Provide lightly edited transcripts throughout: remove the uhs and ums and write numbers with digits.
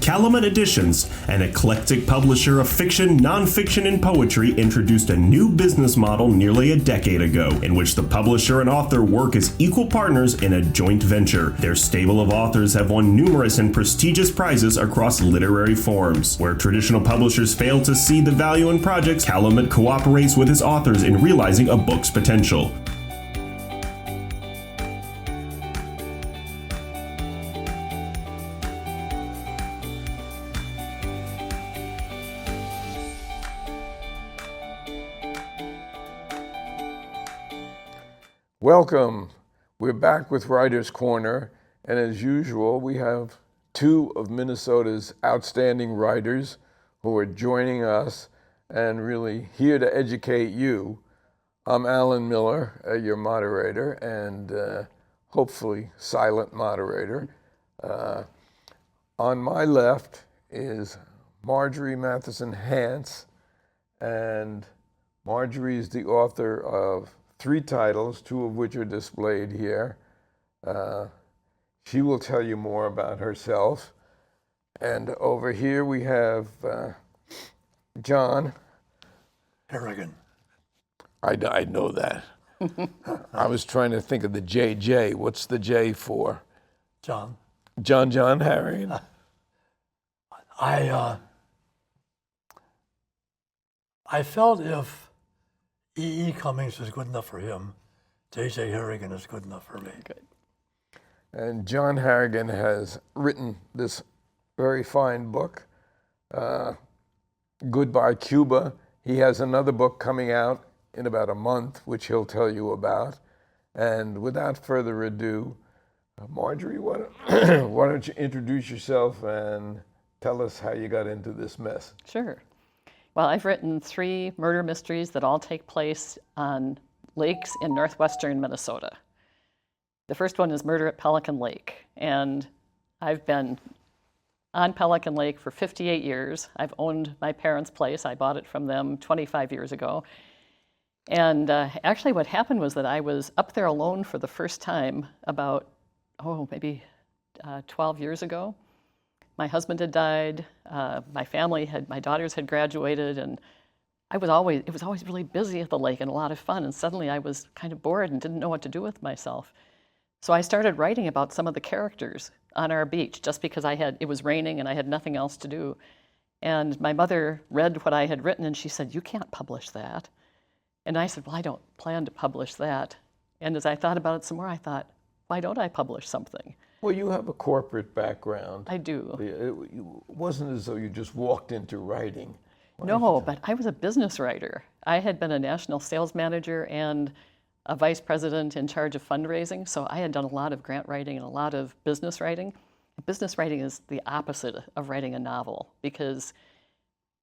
Calumet Editions, an eclectic publisher of fiction, nonfiction, and poetry, introduced a new business model nearly a decade ago, in which the publisher and author work as equal partners in a joint venture. Their stable of authors have won numerous and prestigious prizes across literary forms. Where traditional publishers fail to see the value in projects, Calumet cooperates with his authors in realizing a book's potential. Welcome. We're back with Writer's Corner, and as usual, we have two of Minnesota's outstanding writers who are joining us and really here to educate you. I'm Alan Miller, your moderator, and hopefully silent moderator. On my left is Marjorie Mathison Hance, and Marjorie is the author of 3 titles, 2 of which are displayed here. She will tell you more about herself. And over here we have John. Harrigan. I know that. I was trying to think of the JJ. What's the J for? John. John Harrigan. I felt if E.E. Cummings is good enough for him, J.J. Harrigan is good enough for me. Good. And John Harrigan has written this very fine book, Goodbye Cuba. He has another book coming out in about a month, which he'll tell you about. And without further ado, Marjorie, why don't you introduce yourself and tell us how you got into this mess? Sure. Well, I've written 3 murder mysteries that all take place on lakes in northwestern Minnesota. The first one is Murder at Pelican Lake, and I've been on Pelican Lake for 58 years. I've owned my parents' place. I bought it from them 25 years ago. And actually what happened was that I was up there alone for the first time about, maybe 12 years ago. My husband had died, my daughters had graduated, and it was always really busy at the lake and a lot of fun, and suddenly I was kind of bored and didn't know what to do with myself. So I started writing about some of the characters on our beach just because it was raining and I had nothing else to do. And my mother read what I had written and she said, "You can't publish that." And I said, "Well, I don't plan to publish that." And as I thought about it some more, I thought, why don't I publish something? Well, you have a corporate background. I do. It wasn't as though you just walked into writing. No, but I was a business writer. I had been a national sales manager and a vice president in charge of fundraising, so I had done a lot of grant writing and a lot of business writing. Business writing is the opposite of writing a novel because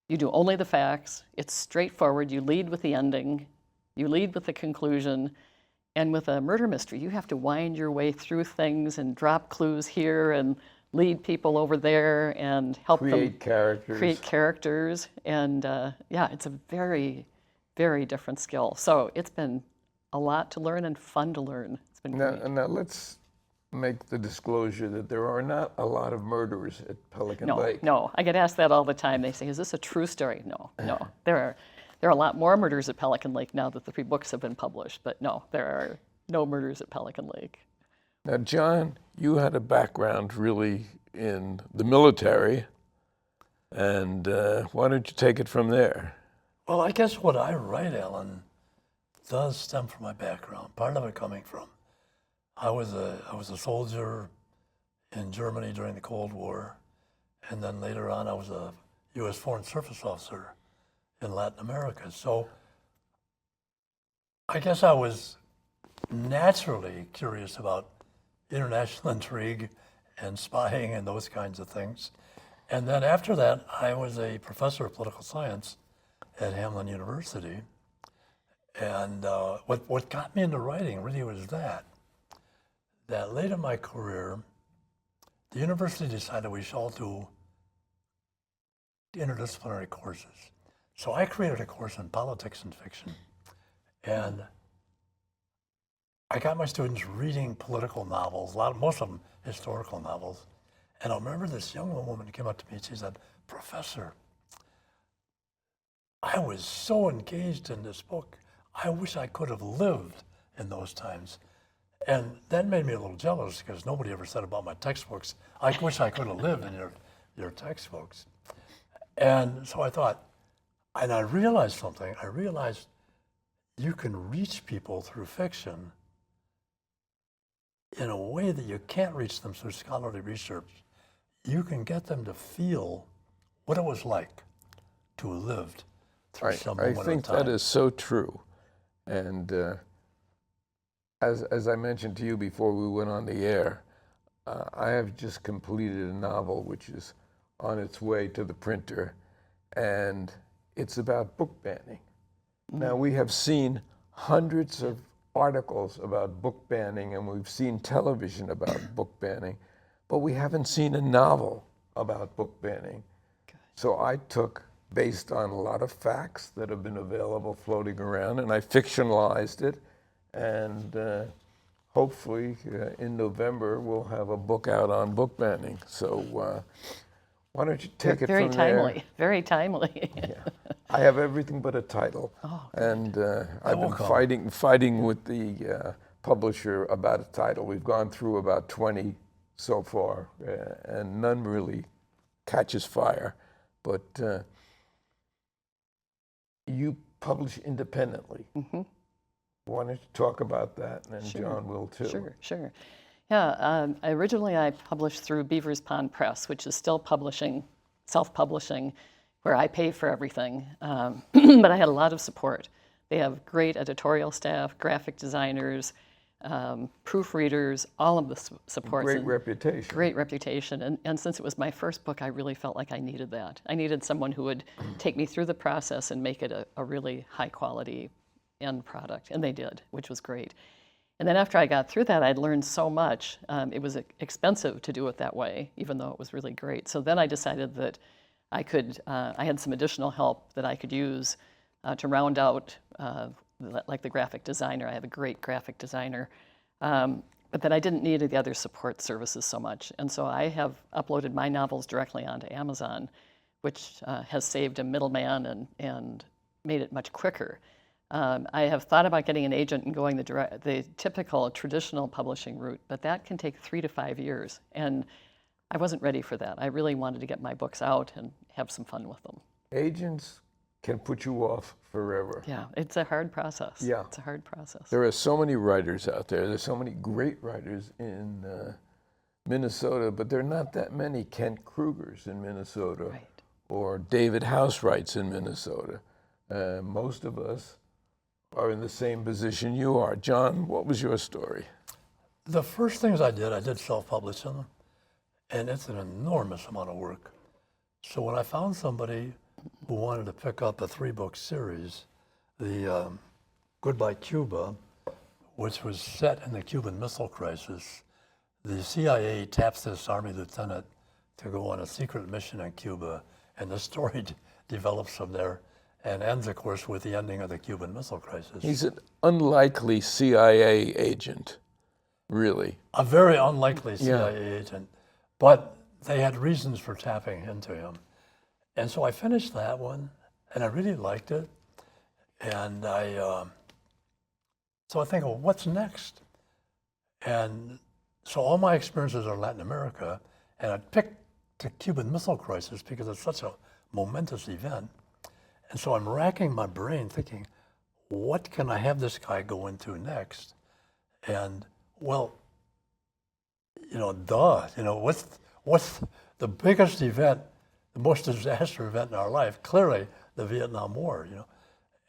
you do only the facts, it's straightforward, you lead with the ending, you lead with the conclusion. And with a murder mystery, you have to wind your way through things and drop clues here and lead people over there and help create characters. And it's a very, very different skill. So it's been a lot to learn and fun to learn. It's been great. Now let's make the disclosure that there are not a lot of murderers at Pelican Lake. No, I get asked that all the time. They say, "Is this a true story?" No. There are a lot more murders at Pelican Lake now that the 3 books have been published, but no, there are no murders at Pelican Lake. Now, John, you had a background really in the military, and why don't you take it from there? Well, I guess what I write, Alan, does stem from my background, part of it coming from. I was a soldier in Germany during the Cold War, and then later on I was a U.S. Foreign Service officer in Latin America. So I guess I was naturally curious about international intrigue and spying and those kinds of things. And then after that, I was a professor of political science at Hamline University. And what got me into writing really was that late in my career, the university decided we should all do interdisciplinary courses. So I created a course in politics and fiction, and I got my students reading political novels, most of them historical novels, And I remember this young woman came up to me and she said, "Professor, I was so engaged in this book. I wish I could have lived in those times." And that made me a little jealous because nobody ever said about my textbooks, "I wish I could have lived in your textbooks." And so I thought, and I realized something. I realized you can reach people through fiction in a way that you can't reach them through scholarly research. You can get them to feel what it was like to have lived through some moment I think of time. that is so true. And as I mentioned to you before we went on the air, I have just completed a novel which is on its way to the printer, and it's about book banning. Now, we have seen hundreds of articles about book banning, and we've seen television about book banning, but we haven't seen a novel about book banning. So I took, based on a lot of facts that have been available floating around, and I fictionalized it, and hopefully in November we'll have a book out on book banning. So why don't you take it Very from there? timely, very timely. Yeah. I have everything but a title, and I've will been come. fighting with the publisher about a title. We've gone through about 20 so far, and none really catches fire. But you publish independently. Why don't you talk about that, and Sure. John will too. Sure. Yeah, originally I published through Beaver's Pond Press, which is still publishing, self-publishing, where I pay for everything. But I had a lot of support. They have great editorial staff, graphic designers, proofreaders, all of the supports. Great reputation. Great reputation. And since it was my first book, I really felt like I needed that. I needed someone who would take me through the process and make it a really high quality end product. And they did, which was great. And then after I got through that, I'd learned so much. It was expensive to do it that way, even though it was really great. So then I decided that I had some additional help that I could use to round out, like the graphic designer. I have a great graphic designer. But then I didn't need the other support services so much. And so I have uploaded my novels directly onto Amazon, which has saved a middleman and made it much quicker. I have thought about getting an agent and going the typical traditional publishing route, but that can take 3 to 5 years. And I wasn't ready for that. I really wanted to get my books out and have some fun with them. Agents can put you off forever. Yeah, it's a hard process. Yeah. It's a hard process. There are so many writers out there. There's so many great writers in Minnesota, but there are not that many Kent Krugers in Minnesota, Right. or David Housewrights in Minnesota. Most of us are in the same position you are. John, what was your story? The first things I did self-publish them, and it's an enormous amount of work. So when I found somebody who wanted to pick up a 3-book series, the Goodbye Cuba, which was set in the Cuban Missile Crisis, the CIA taps this Army lieutenant to go on a secret mission in Cuba, and the story develops from there and ends, of course, with the ending of the Cuban Missile Crisis. He's an unlikely CIA agent, really. A very unlikely CIA agent, but they had reasons for tapping into him. And so I finished that one, and I really liked it. And so I think, well, what's next? And so all my experiences are Latin America, and I picked the Cuban Missile Crisis because it's such a momentous event. And so I'm racking my brain thinking, what can I have this guy go into next? And well, what's the biggest event, the most disastrous event in our life? Clearly, the Vietnam War,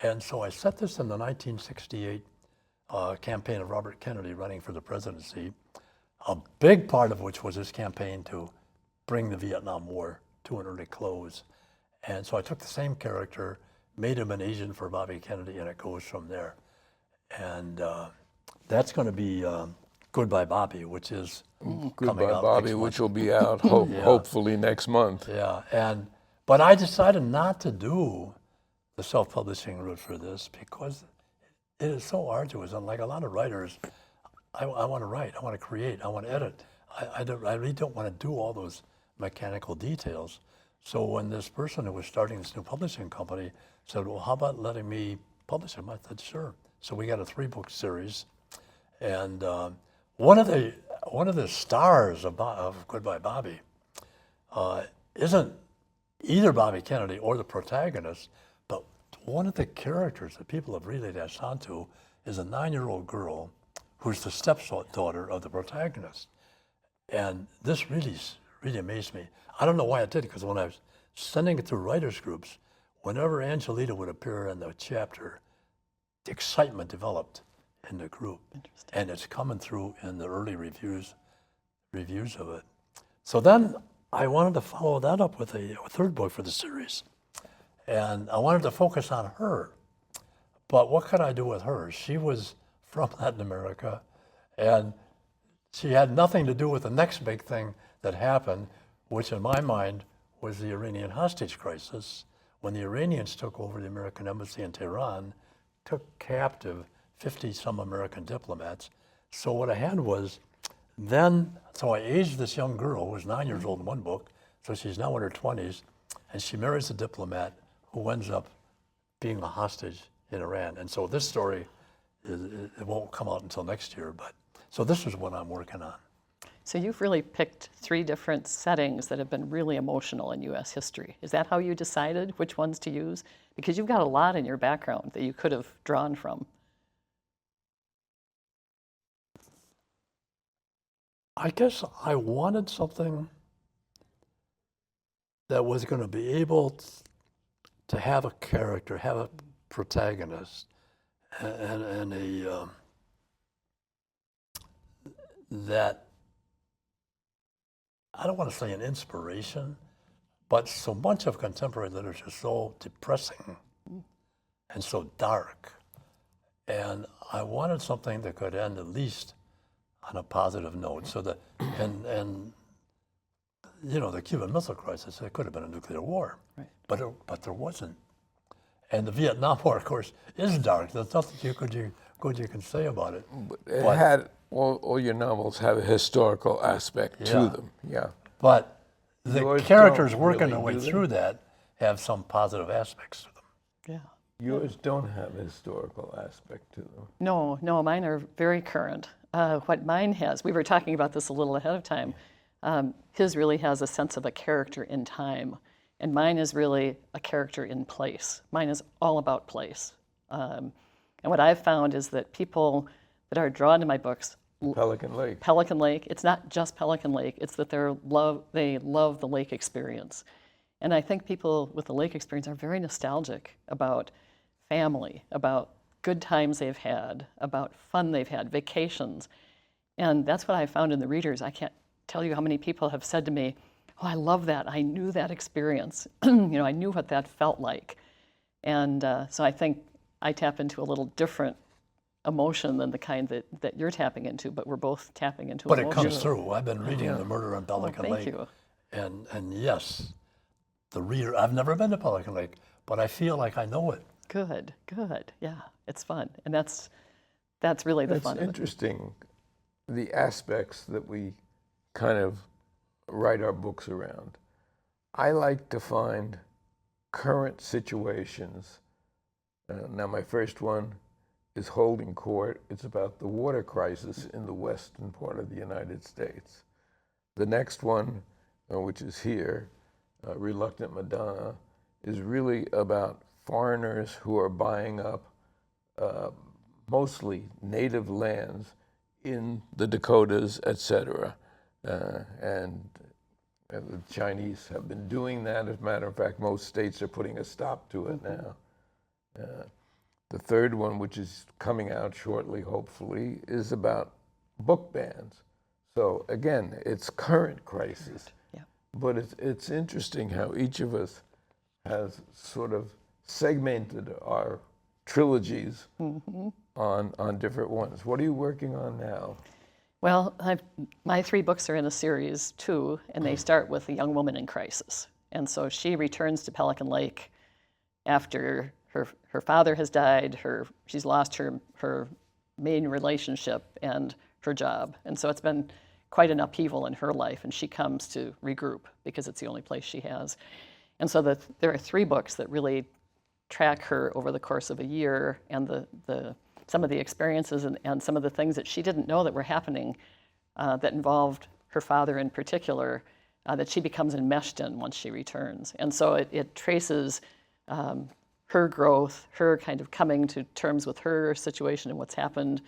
And so I set this in the 1968 campaign of Robert Kennedy running for the presidency, a big part of which was his campaign to bring the Vietnam War to an early close. And so I took the same character, made him an agent for Bobby Kennedy, and it goes from there. And that's going to be Goodbye Bobby, which is Goodbye out Bobby, next which month. will be out hopefully next month. Yeah, but I decided not to do the self-publishing route for this because it is so arduous. And like a lot of writers, I want to write, I want to create, I want to edit, I really don't want to do all those mechanical details. So when this person who was starting this new publishing company said, well, how about letting me publish them? I said, sure. So we got a 3-book series. And one of the stars of Goodbye Bobby isn't either Bobby Kennedy or the protagonist, but one of the characters that people have really latched onto is a 9-year-old girl who's the stepdaughter of the protagonist. And this really amazed me. I don't know why it did, because when I was sending it through writers groups, whenever Angelita would appear in the chapter, the excitement developed in the group. And it's coming through in the early reviews of it. So then I wanted to follow that up with a 3rd book for the series. And I wanted to focus on her. But what could I do with her? She was from Latin America, and she had nothing to do with the next big thing that happened, which in my mind was the Iranian hostage crisis, when the Iranians took over the American embassy in Tehran, took captive 50-some American diplomats. So what I had was, so I aged this young girl who was 9 years old in one book, so she's now in her 20s, and she marries a diplomat who ends up being a hostage in Iran. And so this story, it won't come out until next year, but so this is what I'm working on. So you've really picked 3 different settings that have been really emotional in U.S. history. Is that how you decided which ones to use? Because you've got a lot in your background that you could have drawn from. I guess I wanted something that was going to be able to have a character, have a protagonist, and that, I don't want to say an inspiration, but so much of contemporary literature is so depressing and so dark. And I wanted something that could end at least on a positive note. So that, and you know, the Cuban Missile Crisis, it could have been a nuclear war, right. but there wasn't. And the Vietnam War, of course, is dark. There's nothing good you can say about it. It had, all your novels have a historical aspect to them. Yeah. But the Yours characters don't working really their way do through that have some positive aspects to them. Yeah. Yours don't have a historical aspect to them. No, mine are very current. What mine has, we were talking about this a little ahead of time, his really has a sense of a character in time, and mine is really a character in place. Mine is all about place. And what I've found is that people that are drawn to my books, Pelican Lake. It's not just Pelican Lake, it's that they love the lake experience. And I think people with the lake experience are very nostalgic about family, about good times they've had, about fun they've had, vacations. And that's what I found in the readers. I can't tell you how many people have said to me, oh, I love that. I knew that experience. I knew what that felt like. And so I think I tap into a little different emotion than the kind that you're tapping into, but we're both tapping into But emotion. it comes through. I've been reading The Murder on Pelican Lake. Thank you. And yes, the reader, I've never been to Pelican Lake, but I feel like I know it. Good. Yeah, it's fun. And that's really the fun of it. It's interesting, the aspects that we kind of write our books around. I like to find current situations. Now, my first one is Holding Court. It's about the water crisis in the western part of the United States. The next one, which is here, Reluctant Madonna, is really about foreigners who are buying up mostly native lands in the Dakotas, etc. And the Chinese have been doing that. As a matter of fact, most states are putting a stop to it now. The third one, which is coming out shortly, hopefully, is about book bans. So again, it's current crisis. Yeah. But it's interesting how each of us has sort of segmented our trilogies on different ones. What are you working on now? Well, my 3 books are in a series too, and they start with a young woman in crisis. And so she returns to Pelican Lake after her father has died, she's lost her main relationship and her job. And so it's been quite an upheaval in her life, and she comes to regroup because it's the only place she has. And so there are 3 books that really track her over the course of a year, and some of the experiences and some of the things that she didn't know that were happening that involved her father in particular, that she becomes enmeshed in once she returns. And so it traces her growth, her kind of coming to terms with her situation and what happened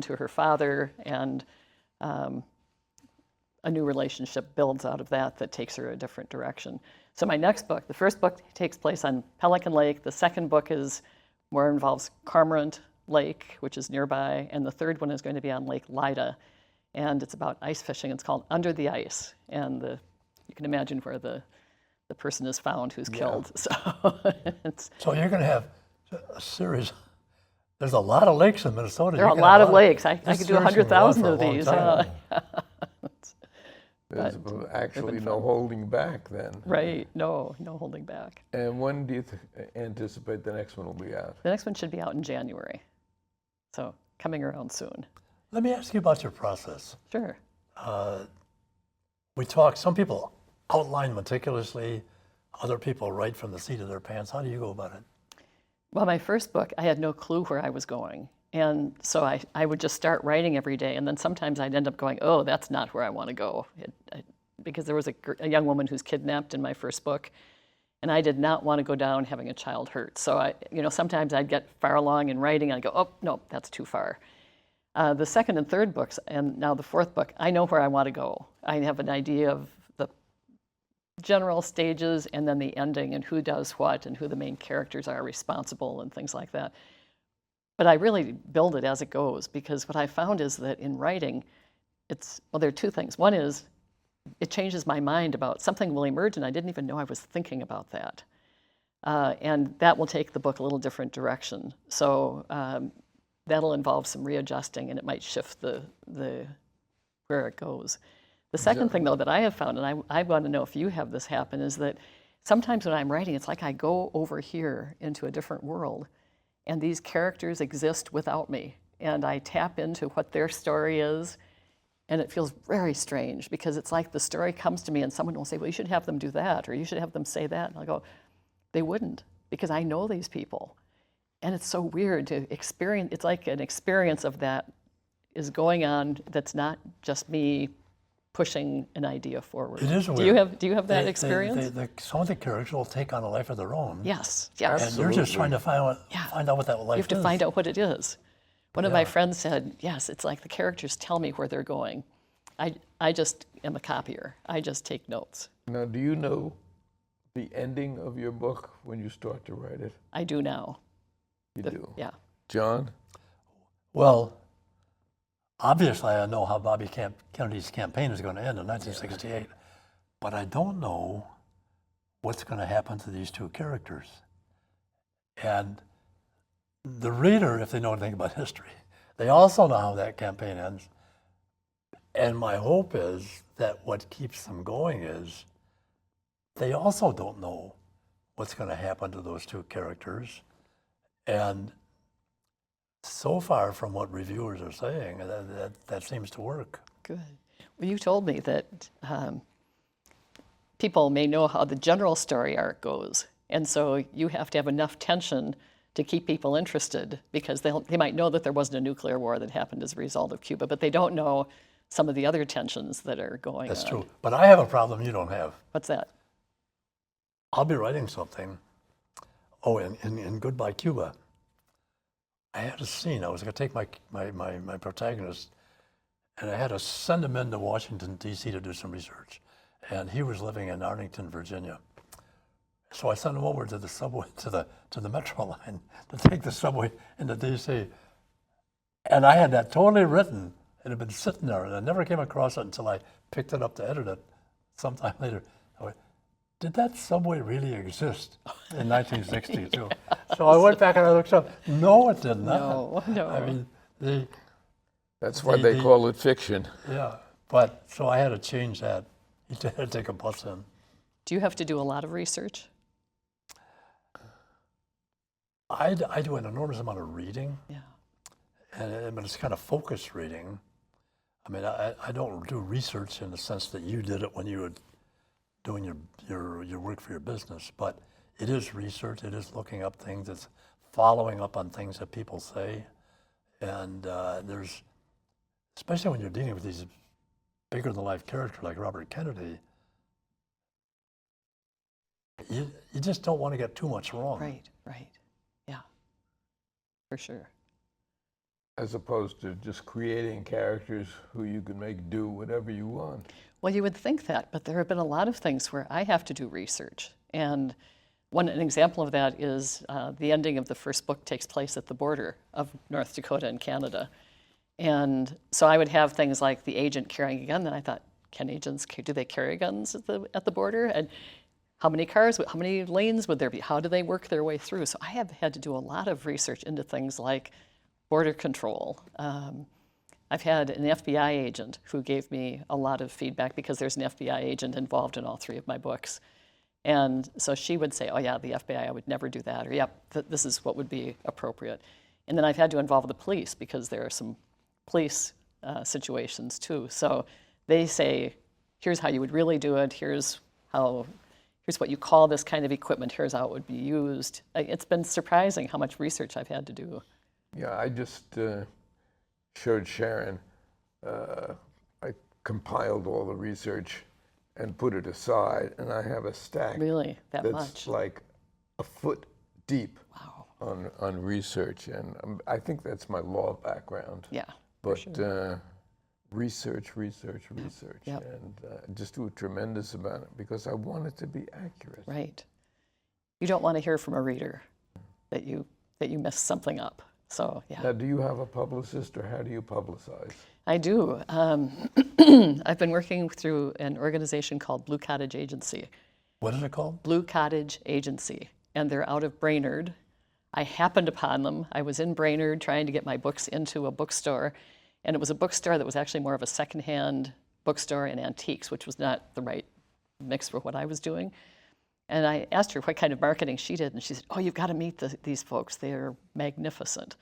to her father, and a new relationship builds out of that takes her a different direction. So my next book, the first book takes place on Pelican Lake. The second book involves Cormorant Lake, which is nearby, and the third one is going to be on Lake Lida, and it's about ice fishing. It's called Under the Ice, and you can imagine where the person is found who's killed. So you're going to have a series. There's a lot of lakes in Minnesota. There are a lot of lakes. I could do 100,000 of these. There's actually no holding back then. Right, no holding back. And when do you anticipate the next one will be out? The next one should be out in January, so coming around soon. Let me ask you about your process. Sure. Some people outline meticulously, other people write from the seat of their pants. How do you go about it? Well, my first book, I had no clue where I was going. And so I would just start writing every day. And then sometimes I'd end up going, oh, that's not where I want to go. Because there was a young woman who's kidnapped in my first book. And I did not want to go down having a child hurt. So sometimes I'd get far along in writing and I'd go, oh, no, that's too far. The second and third books, and now the fourth book, I know where I want to go. I have an idea of the general stages and then the ending and who does what and who the main characters are responsible and things like that. But I really build it as it goes, because what I found is that in writing, there are 2 things. One is it changes my mind about something will emerge, and I didn't even know I was thinking about that. And that will take the book a little different direction. So that'll involve some readjusting, and it might shift where it goes. The second thing, though, that I have found, and I want to know if you have this happen, is that sometimes when I'm writing, it's like I go over here into a different world, and these characters exist without me, and I tap into what their story is, and it feels very strange, because it's like the story comes to me and someone will say, well, you should have them do that, or you should have them say that, and I'll go, they wouldn't, because I know these people. And it's so weird to experience. It's like an experience of that is going on that's not just me pushing an idea forward. It is weird. Do you have that experience? Some of the characters will take on a life of their own. Yes. And you're just trying to find out what that life is. You have to find out what it is. One of my friends said, yes, it's like the characters tell me where they're going. I just am a copier. I just take notes. Now, do you know the ending of your book when you start to write it? I do now. You do? Yeah. John? Well, obviously I know how Bobby Kennedy's campaign is going to end in 1968, but I don't know what's going to happen to these 2 characters. And the reader, if they know anything about history, they also know how that campaign ends. And my hope is that what keeps them going is they also don't know what's going to happen to those 2 characters. And so far from what reviewers are saying, that seems to work. Good. Well, you told me that people may know how the general story arc goes, and so you have to have enough tension to keep people interested, because they might know that there wasn't a nuclear war that happened as a result of Cuba, but they don't know some of the other tensions that are going on. That's true. But I have a problem you don't have. What's that? I'll be writing something. Oh, in Goodbye Cuba, I had a scene. I was going to take my protagonist, and I had to send him into Washington, D.C. to do some research. And he was living in Arlington, Virginia. So I sent him over to the subway, to the Metro line, to take the subway into D.C. And I had that totally written. It had been sitting there, and I never came across it until I picked it up to edit it sometime later. I went, did that subway really exist in 1962? So I went back and I looked up. No, it did not. No. I mean, that's why they call it fiction. Yeah, but so I had to change that. You had to take a bus in. Do you have to do a lot of research? I do an enormous amount of reading. Yeah. But it's kind of focused reading. I mean, I don't do research in the sense that you did it when you were doing your work for your business, but it is research. It is looking up things. It's following up on things that people say, and there's, especially when you're dealing with these bigger than life characters like Robert Kennedy, you just don't want to get too much wrong. Right. Yeah, for sure. As opposed to just creating characters who you can make do whatever you want. Well, you would think that, but there have been a lot of things where I have to do research. And an example of that is the ending of the first book takes place at the border of North Dakota and Canada. And so I would have things like the agent carrying a gun, and I thought, can agents, do they carry guns at the border? And how many cars, how many lanes would there be? How do they work their way through? So I have had to do a lot of research into things like border control. I've had an FBI agent who gave me a lot of feedback because there's an FBI agent involved in all three of my books. And so she would say, oh yeah, the FBI, I would never do that, or yep, this is what would be appropriate. And then I've had to involve the police because there are some police situations too. So they say, here's how you would really do it, here's what you call this kind of equipment, here's how it would be used. It's been surprising how much research I've had to do. Yeah, I just showed Sharon, I compiled all the research and put it aside, and I have a stack Really? That that's much? like a foot deep. Wow. on research, and I think that's my law background. Yeah, But sure. research, Yep. and just do a tremendous amount because I want it to be accurate. Right. You don't want to hear from a reader that you messed something up. So yeah. Now, do you have a publicist, or how do you publicize? I do. I've been working through an organization called Blue Cottage Agency. What is it called? Blue Cottage Agency, and they're out of Brainerd. I happened upon them. I was in Brainerd trying to get my books into a bookstore, and it was a bookstore that was actually more of a secondhand bookstore and antiques, which was not the right mix for what I was doing. And I asked her what kind of marketing she did, and she said, oh, you've got to meet these folks. They're magnificent.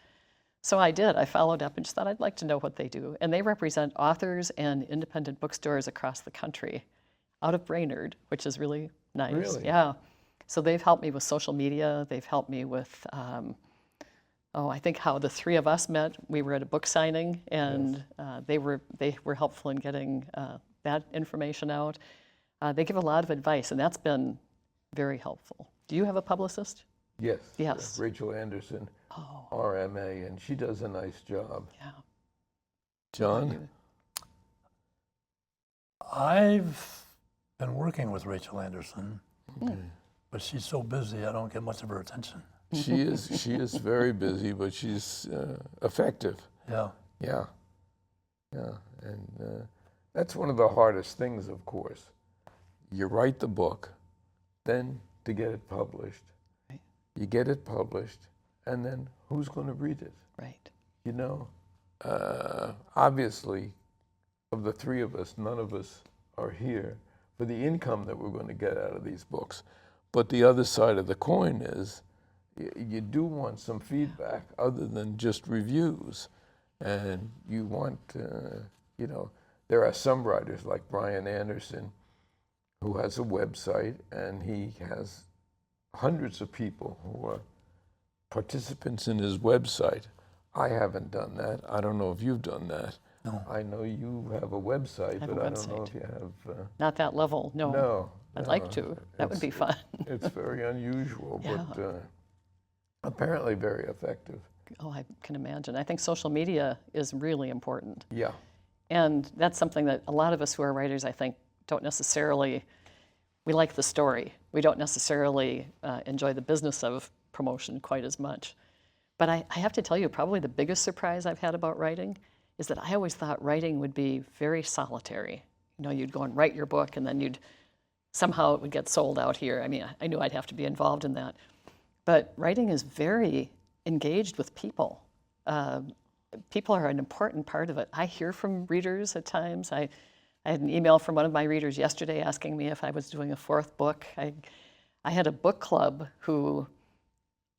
So I did. I followed up and just thought I'd like to know what they do. And they represent authors and independent bookstores across the country out of Brainerd, which is really nice. Really? Yeah. So they've helped me with social media. They've helped me with, I think how the three of us met. We were at a book signing, and they were helpful in getting that information out. They give a lot of advice, and that's been very helpful. Do you have a publicist? Yes. Yes. Rachel Anderson, Oh, RMA, and she does a nice job. yeah. John? I've been working with Rachel Anderson, Okay. but she's so busy I don't get much of her attention. She is very busy, but she's effective. Yeah. Yeah, and that's one of the hardest things, of course. You write the book, then to get it published. Right. You get it published, and then who's going to read it? Right. You know, obviously, of the three of us, none of us are here for the income that we're going to get out of these books. But the other side of the coin is you do want some feedback other than just reviews. And you want, there are some writers like Brian Anderson who has a website, and he has hundreds of people who are participants in his website. I haven't done that. I don't know if you've done that. No. I know you have a website, I have but a I don't know website. if you have. Not that level, no. No. I'd like to. That would be fun. It's very unusual, Yeah. but apparently very effective. Oh, I can imagine. I think social media is really important. Yeah. And that's something that a lot of us who are writers, I think, don't necessarily, we like the story. We don't necessarily enjoy the business of promotion quite as much. But I have to tell you, probably the biggest surprise I've had about writing is that I always thought writing would be very solitary. You know, you'd go and write your book, and then somehow it would get sold out here. I mean, I knew I'd have to be involved in that. But writing is very engaged with people. People are an important part of it. I hear from readers at times. I had an email from one of my readers yesterday asking me if I was doing a fourth book. I had a book club who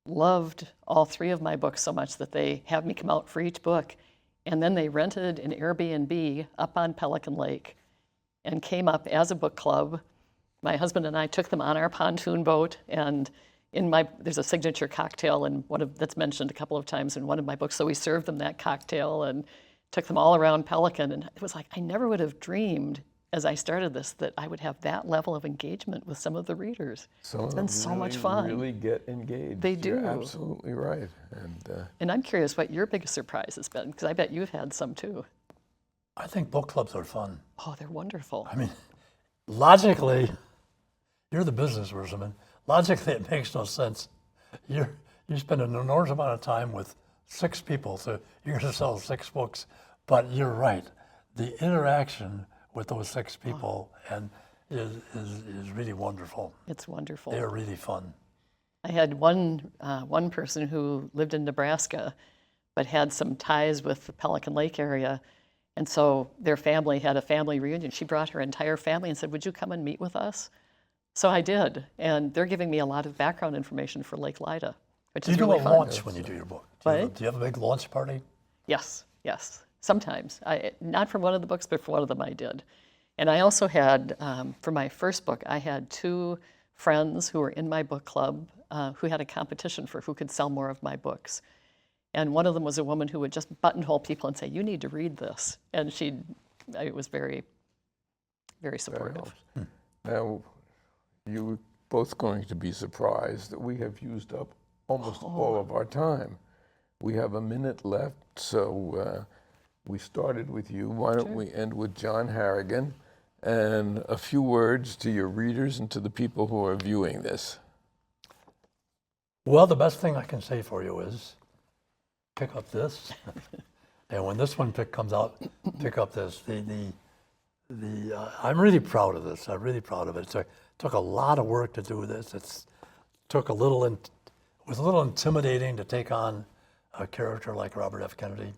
loved all three of my books so much that they have me come out for each book And then they rented an Airbnb up on Pelican Lake and came up as a book club. My husband and I took them on our pontoon boat, and there's a signature cocktail that's mentioned a couple of times in one of my books. So we served them that cocktail and took them all around Pelican. And it was like, I never would have dreamed as I started this that I would have that level of engagement with some of the readers. It's been so much fun. Really get engaged. They do. You're absolutely right. And I'm curious what your biggest surprise has been, because I bet you've had some too. I think book clubs are fun. Oh, they're wonderful. I mean, logically, you're the business person, and logically it makes no sense. You spend an enormous amount of time with 6 people, so you're going to sell 6 books. But you're right. The interaction with those 6 people and is really wonderful. It's wonderful. They're really fun. I had one person who lived in Nebraska, but had some ties with the Pelican Lake area. And so their family had a family reunion. She brought her entire family and said, would you come and meet with us? So I did. And they're giving me a lot of background information for Lake Lida, which is really fun. Do you do a launch when you do your book? Do you have a big launch party? Yes. Sometimes. Not for one of the books, but for one of them I did. And I also had, for my first book, I had 2 friends who were in my book club who had a competition for who could sell more of my books. And one of them was a woman who would just buttonhole people and say, you need to read this. And it was very, very supportive. Now, you're both going to be surprised that we have used up almost all of our time. We have a minute left, so we started with you. Why don't we end with John Harrigan and a few words to your readers and to the people who are viewing this. Well, the best thing I can say for you is pick up this. And when this one comes out, pick up this. I'm really proud of this. I'm really proud of it. It took a lot of work to do this. It was a little intimidating to take on a character like Robert F. Kennedy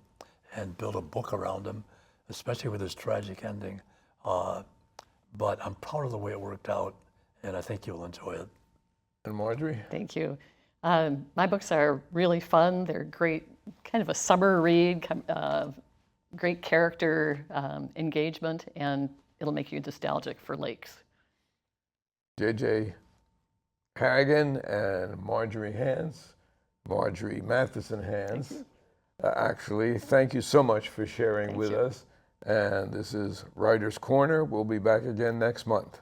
and build a book around him, especially with his tragic ending. But I'm proud of the way it worked out, and I think you'll enjoy it. And Marjorie? Thank you. My books are really fun. They're great, kind of a summer read, great character engagement, and it'll make you nostalgic for lakes. J.J. Harrigan and Marjorie Hance, Marjorie Mathison Hance. Actually, thank you so much for sharing with us. And this is Writer's Corner. We'll be back again next month.